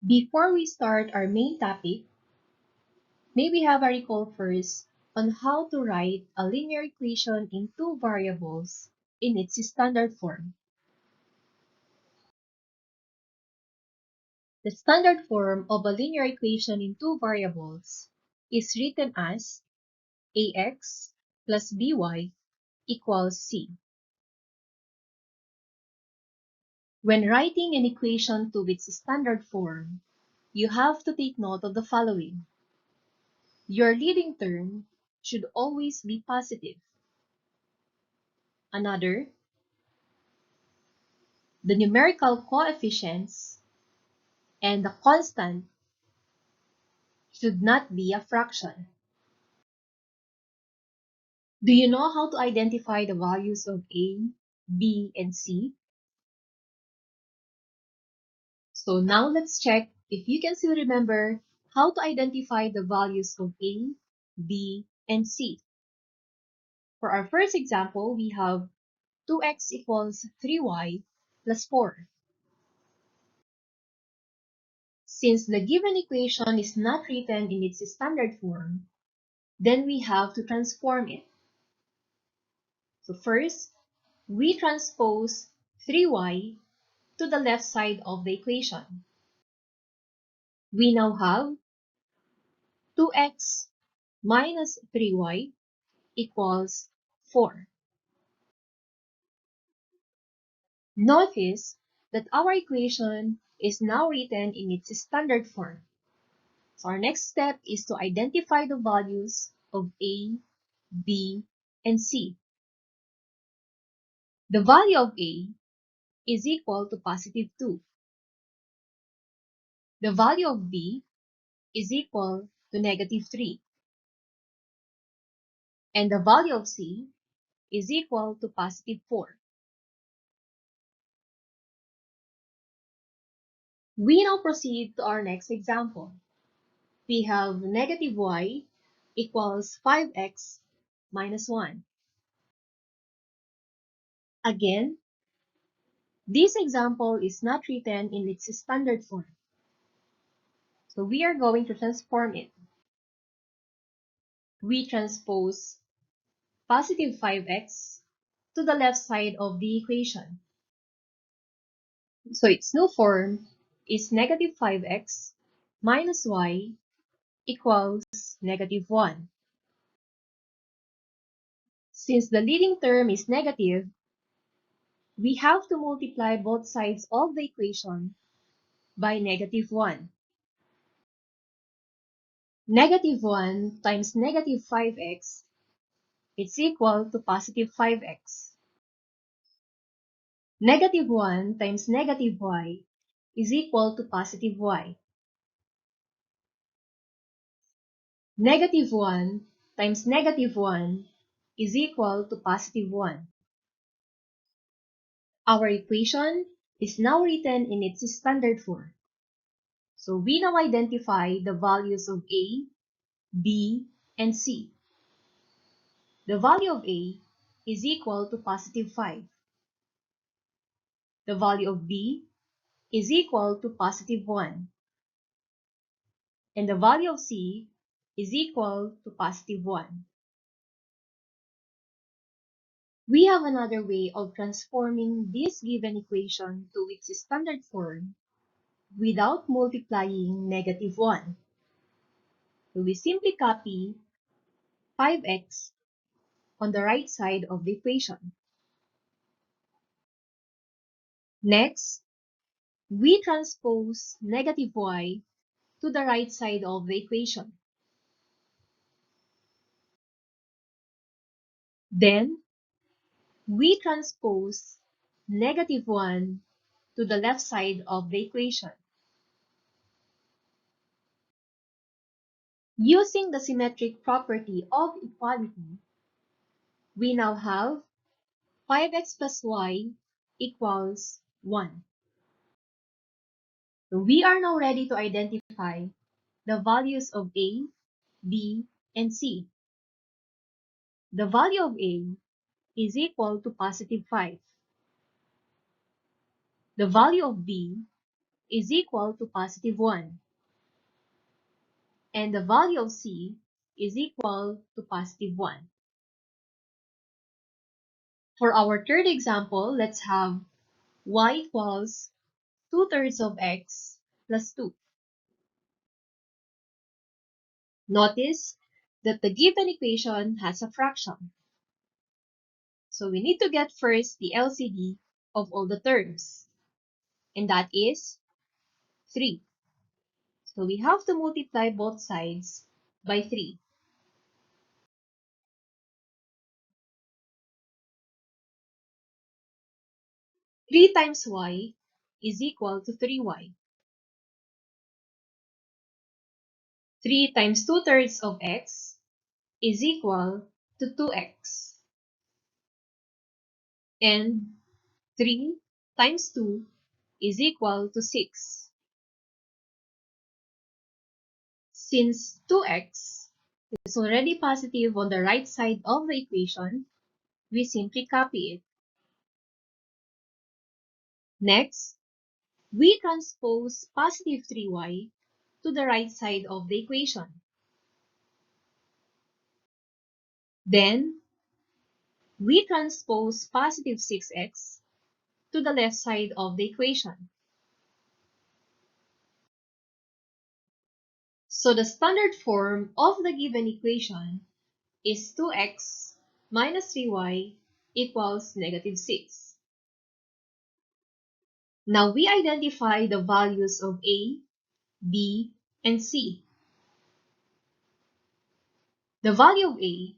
Before we start our main topic, may we have a recall first on how to write a linear equation in two variables in its standard form. The standard form of a linear equation in two variables is written as ax plus by equals c. When writing an equation to its standard form, you have to take note of the following. Your leading term should always be positive. Another, the numerical coefficients and the constant should not be a fraction. Do you know how to identify the values of A, B, and C? So now let's check if you can still remember how to identify the values of A, B, and C. For our first example, we have 2x equals 3y plus 4. Since the given equation is not written in its standard form, then we have to transform it. So first, we transpose 3y to the left side of the equation. We now have 2x minus 3y equals 4. Notice that our equation is now written in its standard form. So our next step is to identify the values of A, B, and C. The value of A is equal to positive 2. The value of B is equal to negative 3. And the value of C is equal to positive 4. We now proceed to our next example. We have negative y equals 5x minus 1. Again, this example is not written in its standard form. So we are going to transform it. We transpose positive 5x to the left side of the equation. So its new form is negative 5x minus y equals negative 1. Since the leading term is negative, we have to multiply both sides of the equation by negative 1. Negative 1 times negative 5x is equal to positive 5x. Negative 1 times negative y is equal to positive y. Negative 1 times negative 1 is equal to positive 1. Our equation is now written in its standard form. So we now identify the values of A, B, and C. The value of A is equal to positive 5. The value of B is equal to positive 1. And the value of C is equal to positive 1. We have another way of transforming this given equation to its standard form without multiplying negative 1. So we simply copy 5x on the right side of the equation. Next, we transpose negative y to the right side of the equation. Then, we transpose negative 1 to the left side of the equation. Using the symmetric property of equality, we now have 5x plus y equals 1. So we are now ready to identify the values of A, B, and C. The value of A is equal to positive 5. The value of B is equal to positive 1, and the value of C is equal to positive 1. For our third example, let's have y equals 2/3 of x plus 2. Notice that the given equation has a fraction. So we need to get first the LCD of all the terms, and that is 3. So we have to multiply both sides by 3. 3 times y is equal to 3y. 3 times 2/3 of x is equal to 2x. And 3 times 2 is equal to 6. Since 2x is already positive on the right side of the equation, we simply copy it. Next, we transpose positive 3y to the right side of the equation. Then, we transpose positive 6x to the left side of the equation. So the standard form of the given equation is 2x minus 3y equals negative 6. Now we identify the values of a, b, and c. The value of a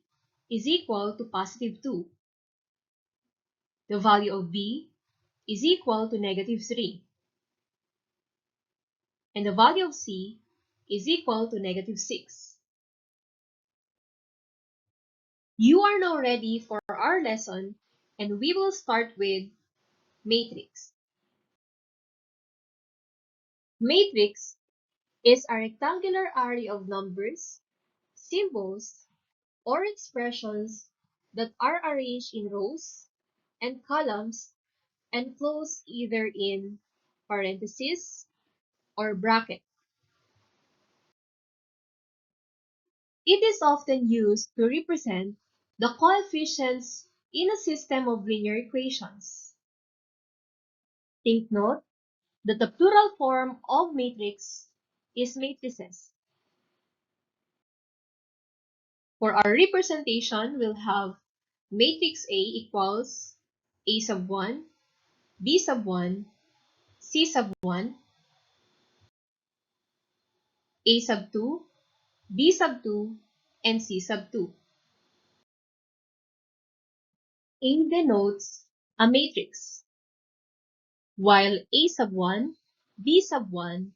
is equal to positive 2. The value of b is equal to negative 3. And the value of c is equal to negative 6. You are now ready for our lesson, and we will start with matrix. Matrix is a rectangular array of numbers, symbols, or expressions that are arranged in rows and columns and closed either in parentheses or bracket. It is often used to represent the coefficients in a system of linear equations. Take note that the plural form of matrix is matrices. For our representation, we'll have matrix A equals A sub 1, B sub 1, C sub 1, A sub 2, B sub 2, and C sub 2. A denotes a matrix, while A sub 1, B sub 1,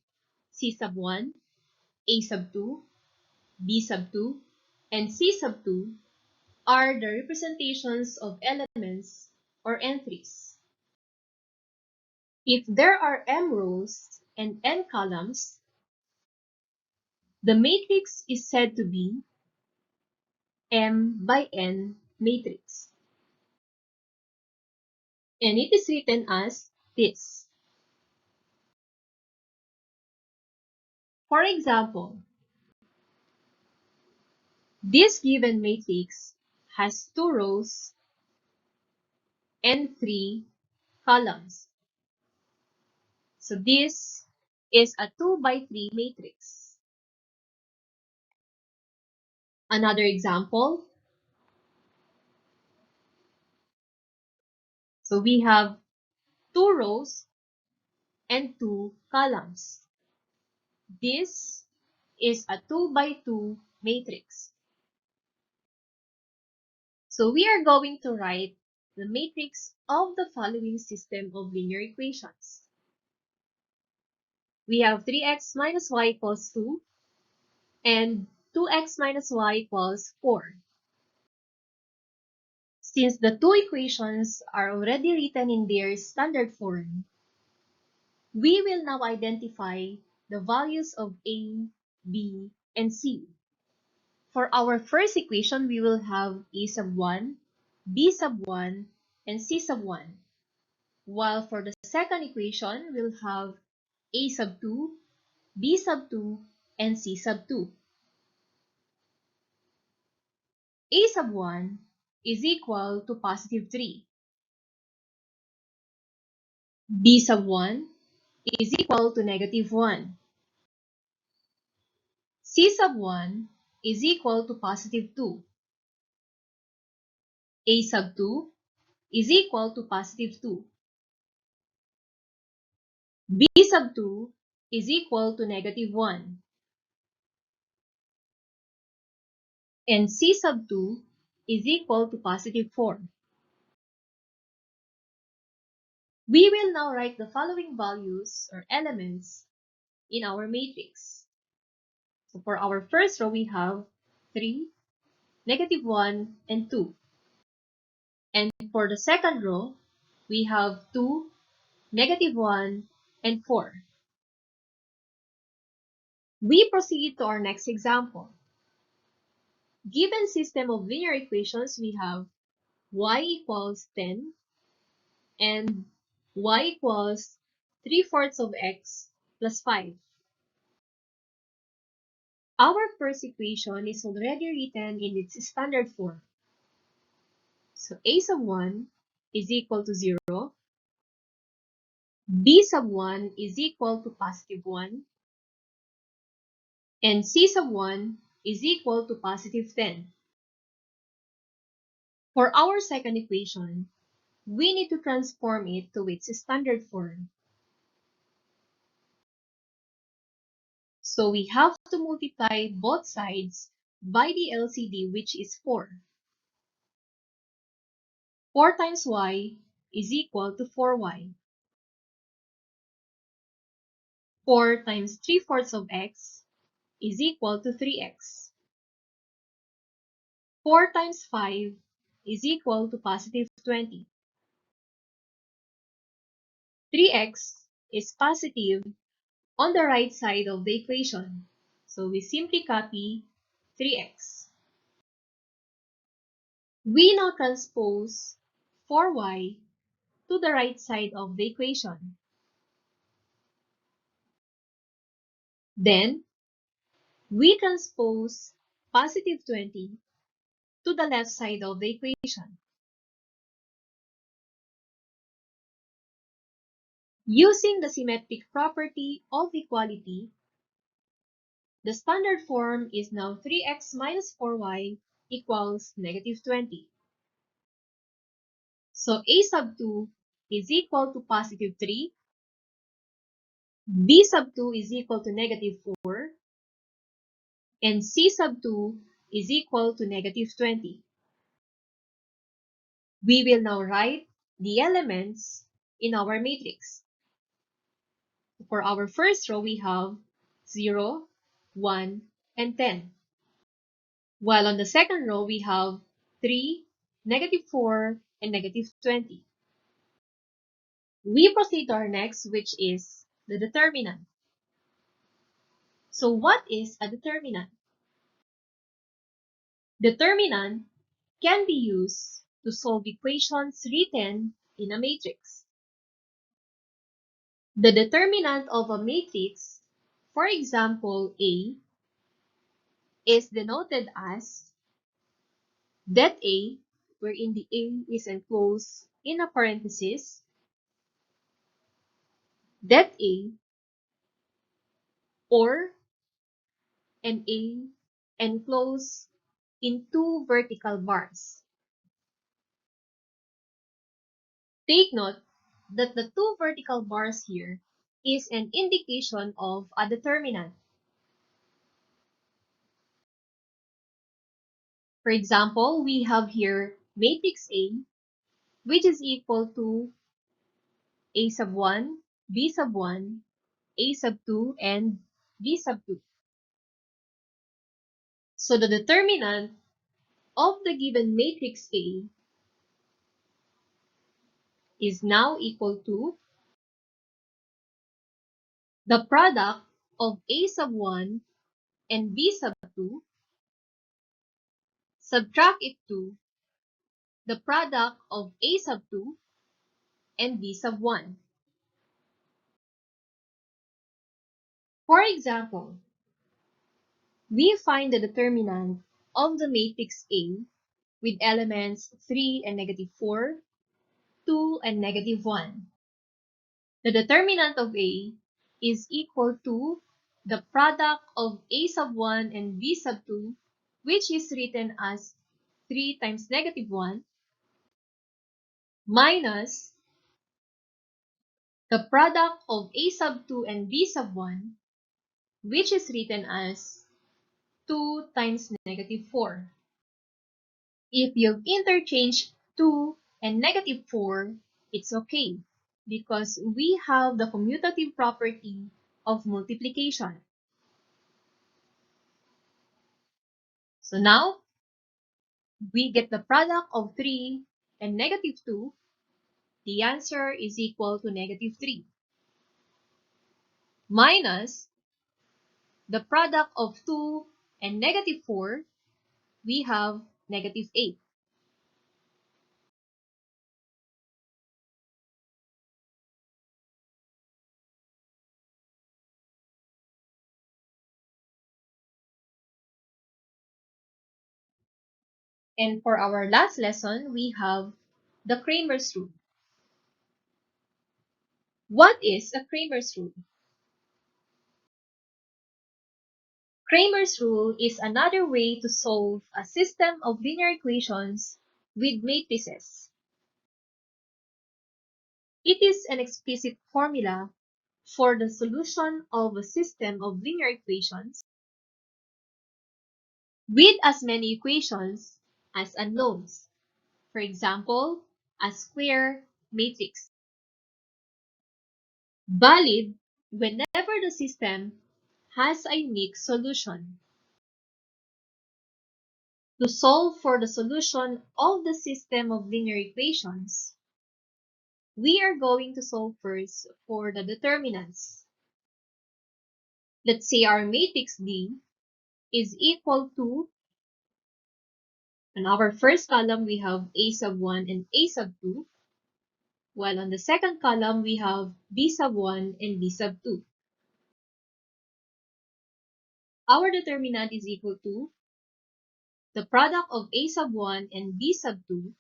C sub 1, A sub 2, B sub 2, and C sub 2 are the representations of elements or entries. If there are m rows and n columns, the matrix is said to be M by N matrix. And it is written as this. For example, this given matrix has 2 rows and 3 columns. So this is a 2 by 3 matrix. Another example. So we have 2 rows and 2 columns. This is a 2 by 2 matrix. So we are going to write the matrix of the following system of linear equations. We have 3x minus y equals 2 and 2x minus y equals 4. Since the two equations are already written in their standard form, we will now identify the values of a, b, and c. For our first equation, we will have a sub 1, b sub 1, and c sub 1. While for the second equation, we'll have A sub 2, B sub 2, and C sub 2. A sub 1 is equal to positive 3. B sub 1 is equal to negative 1. C sub 1 is equal to positive 2. A sub 2 is equal to positive 2. B sub 2 is equal to negative 1. And C sub 2 is equal to positive 4. We will now write the following values or elements in our matrix. So for our first row, we have 3, negative 1, and 2. And for the second row, we have 2, negative 1, and 4. We proceed to our next example. Given system of linear equations, we have y equals 10 and y equals 3/4 of x plus 5. Our first equation is already written in its standard form. So a sub 1 is equal to 0, b sub 1 is equal to positive 1, and c sub 1 is equal to positive 10. For our second equation, we need to transform it to its standard form. So we have to multiply both sides by the LCD, which is 4. 4 times y is equal to 4y. 4 times 3/4 of x is equal to 3x. 4 times 5 is equal to positive 20. 3x is positive on the right side of the equation. So we simply copy 3x. We now transpose 4y to the right side of the equation. Then, we transpose positive 20 to the left side of the equation. Using the symmetric property of equality, the standard form is now 3x minus 4y equals negative 20. So a sub 2 is equal to positive 3, b sub 2 is equal to negative 4, and c sub 2 is equal to negative 20. We will now write the elements in our matrix. For our first row, we have 0, 1, and 10. While on the second row, we have 3, negative 4, and negative 20. We proceed to our next, which is the determinant. So what is a determinant? Determinant can be used to solve equations written in a matrix. The determinant of a matrix, for example A, is denoted as det A, wherein the A is enclosed in a parenthesis, det A, or an A enclosed in two vertical bars. Take note that the two vertical bars here is an indication of a determinant. For example, we have here matrix A, which is equal to A sub 1, B sub 1, A sub 2, and B sub 2. So the determinant of the given matrix A is now equal to the product of A sub 1 and B sub 2, subtract it to the product of A sub 2 and B sub 1. example, we find the determinant of the matrix A with elements 3 and -4, 2 and -1. The determinant of A is equal to the product of A sub 1 and B sub 2, which is written as 3 times -1, minus the product of A sub 2 and B sub 1, which is written as 2 times -4. If you've interchanged 2 and -4, it's okay because we have the commutative property of multiplication. So now, we get the product of 3 and -2. The answer is equal to -3. Minus the product of 2 and -4, we have -8. And for our last lesson, we have the Cramer's Rule. What is a Cramer's Rule? Cramer's Rule is another way to solve a system of linear equations with matrices. It is an explicit formula for the solution of a system of linear equations with as many equations as unknowns. For example, a square matrix. Valid whenever the system has a unique solution. To solve for the solution of the system of linear equations, we are going to solve first for the determinants. Let's say our matrix D is equal to, in our first column we have A sub 1 and A sub 2, while on the second column we have B sub 1 and B sub 2. Our determinant is equal to the product of A sub 1 and B sub 2,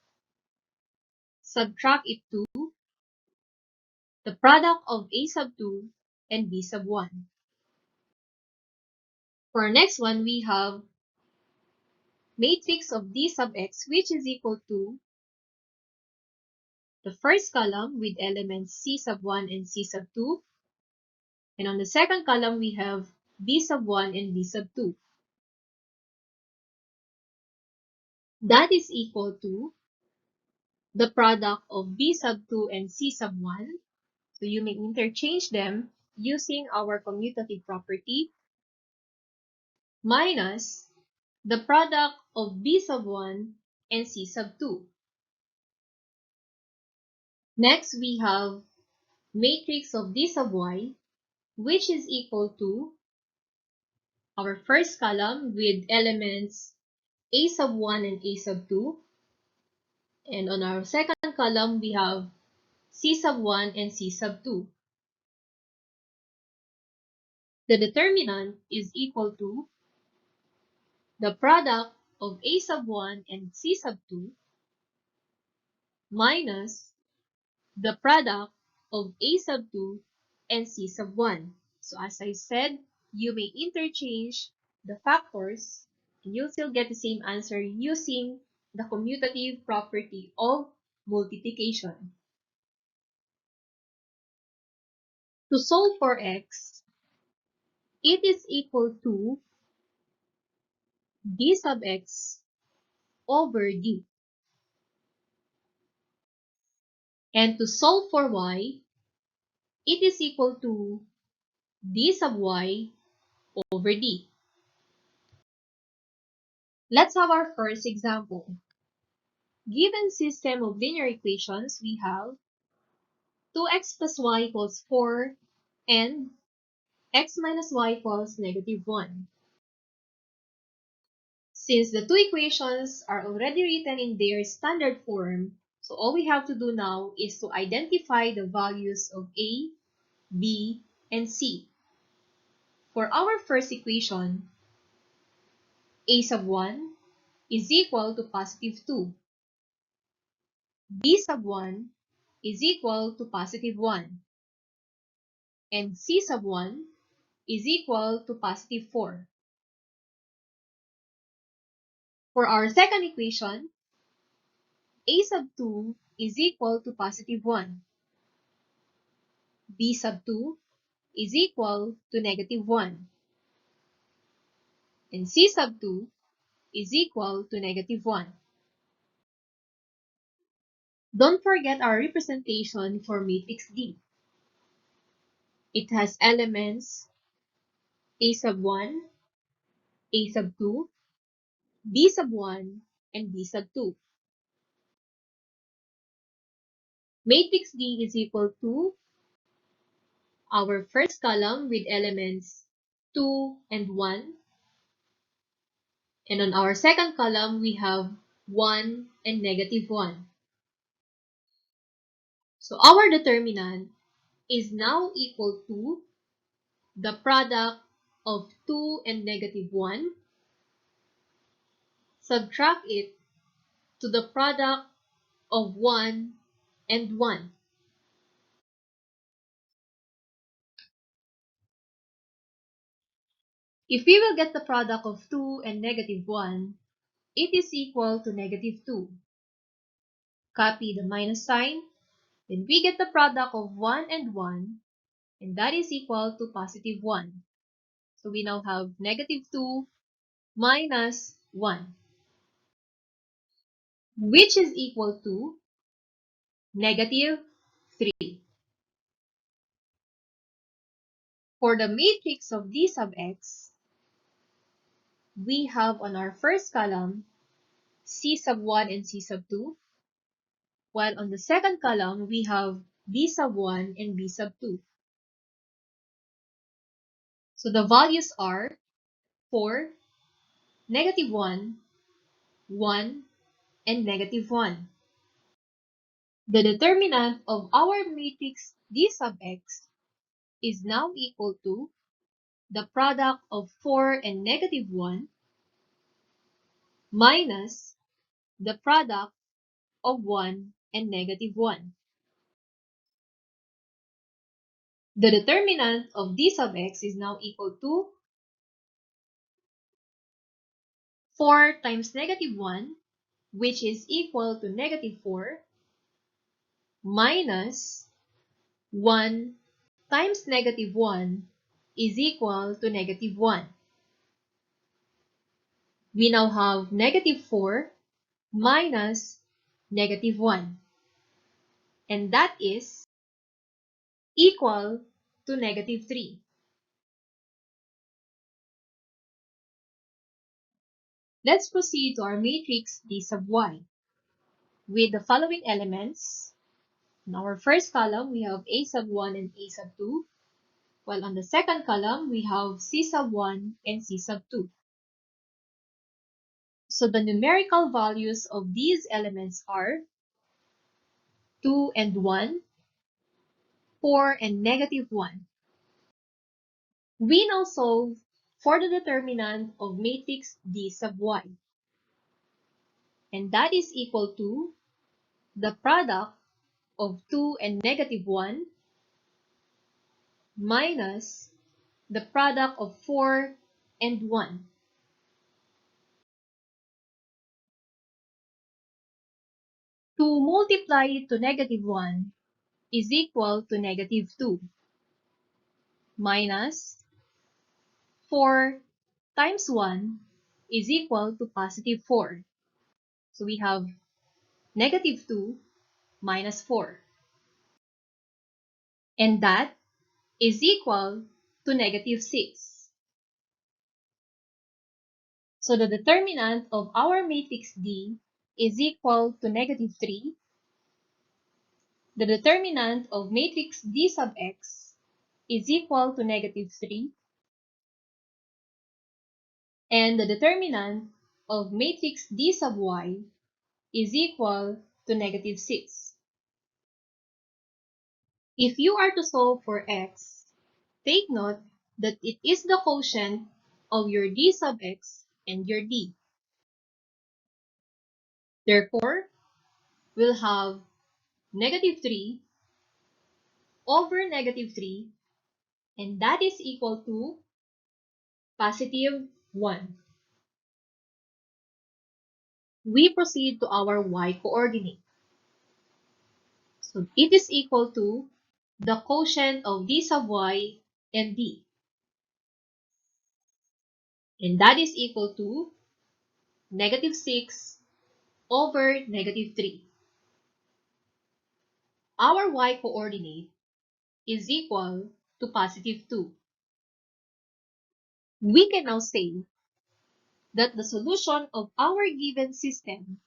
subtract it to the product of A sub 2 and B sub 1. For our next one, we have matrix of D sub x, which is equal to the first column with elements C sub 1 and C sub 2. And on the second column, we have B sub 1 and B sub 2. That is equal to the product of B sub 2 and C sub 1. So you may interchange them using our commutative property, minus the product of B sub 1 and C sub 2. Next, we have matrix of D sub y, which is equal to our first column with elements A sub 1 and A sub 2. And on our second column, we have C sub 1 and C sub 2. The determinant is equal to the product of A sub 1 and C sub 2 minus the product of A sub 2 and C sub 1. So as I said, you may interchange the factors and you'll still get the same answer using the commutative property of multiplication. To solve for x, it is equal to d sub x over d. And to solve for y, it is equal to d sub y over d. Let's have our first example. Given system of linear equations, we have 2x plus y equals 4 and x minus y equals -1. Since the two equations are already written in their standard form, so all we have to do now is to identify the values of a, b, and c. For our first equation, a sub 1 is equal to positive 2. B sub 1 is equal to positive 1. And C sub 1 is equal to positive 4. For our second equation, a sub 2 is equal to positive 1. B sub 2 is equal to negative 1. And C sub 2 is equal to negative 1. Don't forget our representation for matrix D. It has elements a sub 1, a sub 2, b sub 1, and b sub 2. Matrix D is equal to our first column with elements 2 and 1. And on our second column, we have 1 and negative 1. So our determinant is now equal to the product of 2 and negative 1. Subtract it to the product of 1 and 1. If we will get the product of 2 and negative 1, it is equal to negative 2. Copy the minus sign, then we get the product of 1 and 1, and that is equal to positive 1. So we now have negative 2 minus 1, which is equal to negative 3. For the matrix of D sub x, we have on our first column C sub 1 and C sub 2, while on the second column, we have B sub 1 and B sub 2. So the values are 4, negative 1, 1, and negative 1. The determinant of our matrix D sub x is now equal to the product of 4 and negative 1 minus the product of 1 and negative 1. The determinant of D sub x is now equal to 4 times negative 1, which is equal to negative 4, minus 1 times negative 1 is equal to negative 1. We now have negative 4 minus negative 1, and that is equal to negative 3. Let's proceed to our matrix D sub y with the following elements. In our first column, we have A sub 1 and A sub 2, while on the second column, we have C sub 1 and C sub 2. So the numerical values of these elements are 2 and 1, 4 and negative 1. We now solve for the determinant of matrix D sub y, and that is equal to the product of 2 and negative 1 minus the product of 4 and 1. To multiply to negative 1 is equal to negative 2 minus 4 times 1 is equal to positive 4. So we have negative 2 minus 4. And that is equal to negative 6. So the determinant of our matrix D is equal to negative 3. The determinant of matrix D sub x is equal to negative 3. And the determinant of matrix D sub y is equal to negative 6. If you are to solve for x, take note that it is the quotient of your d sub x and your d. Therefore, we'll have negative 3 over negative 3, and that is equal to positive 1. We proceed to our y coordinate. So it is equal to the quotient of d sub y and d. And that is equal to negative 6 over negative 3. Our y coordinate is equal to positive 2. We can now say that the solution of our given system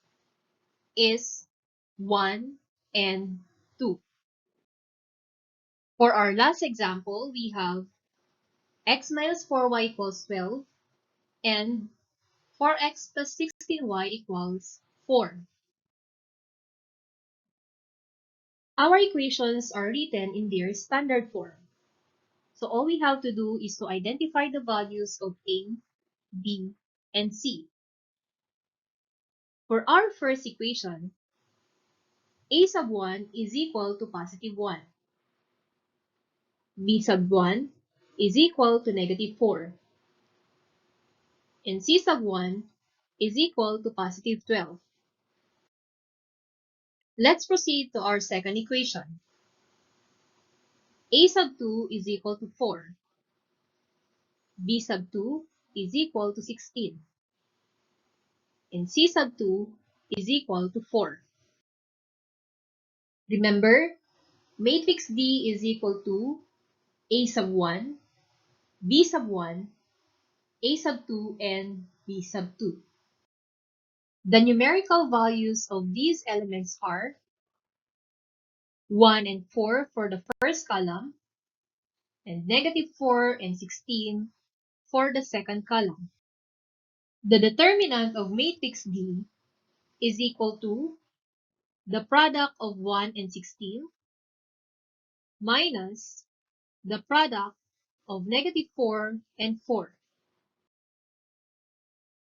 is 1 and 2. For our last example, we have x minus 4y equals 12 and 4x plus 16y equals 4. Our equations are written in their standard form. So all we have to do is to identify the values of a, b, and c. For our first equation, a sub 1 is equal to positive 1. B sub 1 is equal to negative 4. And C sub 1 is equal to positive 12. Let's proceed to our second equation. A sub 2 is equal to 4. B sub 2 is equal to 16. And C sub 2 is equal to 4. Remember, matrix D is equal to A sub 1, B sub 1, A sub 2, and B sub 2. The numerical values of these elements are 1 and 4 for the first column, and negative 4 and 16 for the second column. The determinant of matrix D is equal to the product of 1 and 16 minus the product of negative 4 and 4.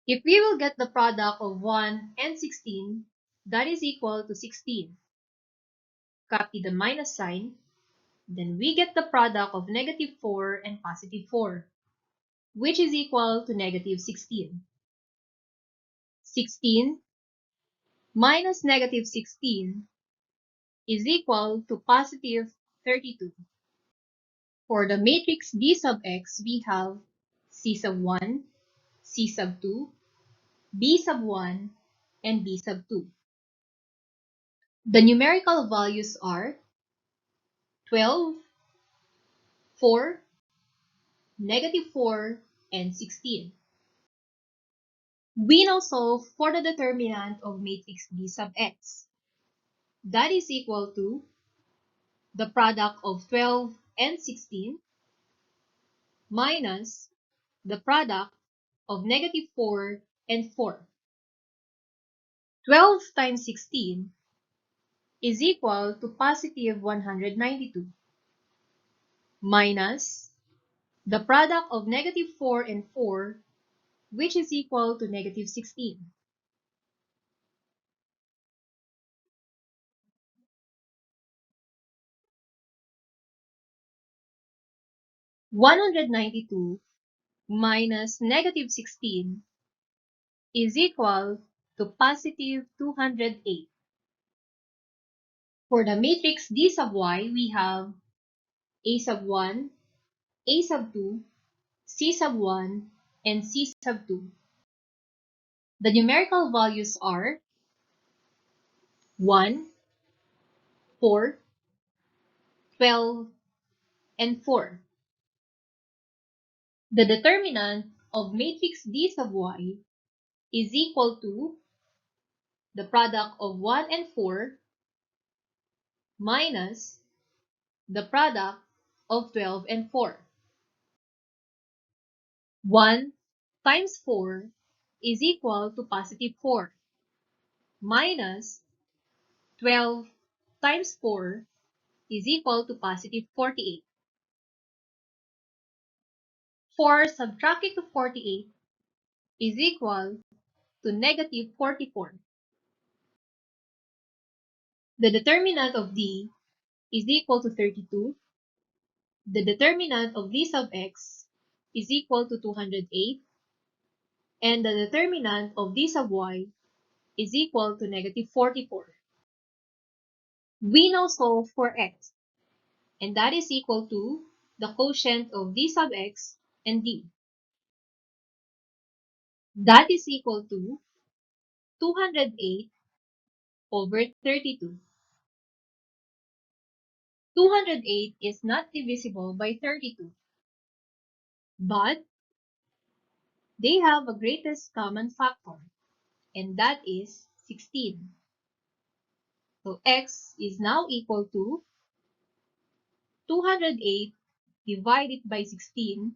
If we will get the product of 1 and 16, that is equal to 16. Copy the minus sign, then we get the product of negative 4 and positive 4, which is equal to negative 16. 16 minus negative 16 is equal to positive 32. For the matrix D sub x, we have C sub 1, C sub 2, B sub 1, and B sub 2. The numerical values are 12, 4, negative 4, and 16. We now solve for the determinant of matrix D sub x. That is equal to the product of 12 and 16 minus the product of negative 4 and 4. 12 times 16 is equal to positive 192 minus the product of negative 4 and 4, which is equal to negative 16. 192 minus negative 16 is equal to positive 208. For the matrix D sub y, we have A sub 1, A sub 2, C sub 1, and C sub 2. The numerical values are 1, 4, 12, and 4. The determinant of matrix D sub y is equal to the product of 1 and 4 minus the product of 12 and 4. 1 times 4 is equal to positive 4 minus 12 times 4 is equal to positive 48. 4 subtracted to 48 is equal to negative 44. The determinant of D is equal to 32. The determinant of D sub x is equal to 208. And the determinant of D sub y is equal to negative 44. We now solve for x, and that is equal to the quotient of D sub x and D. That is equal to 208 over 32. 208 is not divisible by 32, but they have a greatest common factor, and that is 16. So x is now equal to 208 divided by 16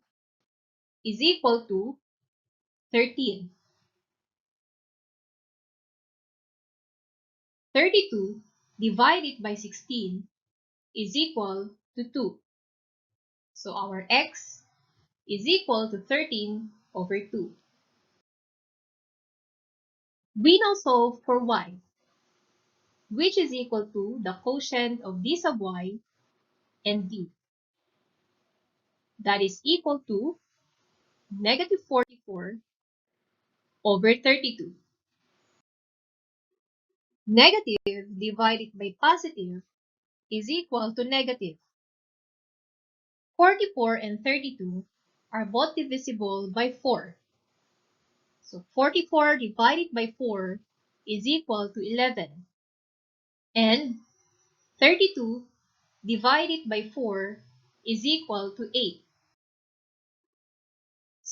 is equal to 13. 32 divided by 16 is equal to 2. So our x is equal to 13 over 2. We now solve for y, which is equal to the quotient of d sub y and d. That is equal to negative 44 over 32. Negative divided by positive is equal to negative. 44 and 32 are both divisible by 4. So 44 divided by 4 is equal to 11. And 32 divided by 4 is equal to 8.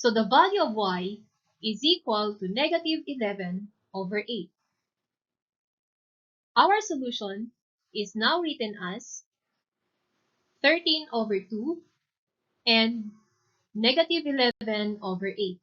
So the value of y is equal to negative 11 over 8. Our solution is now written as 13 over 2 and negative 11 over 8.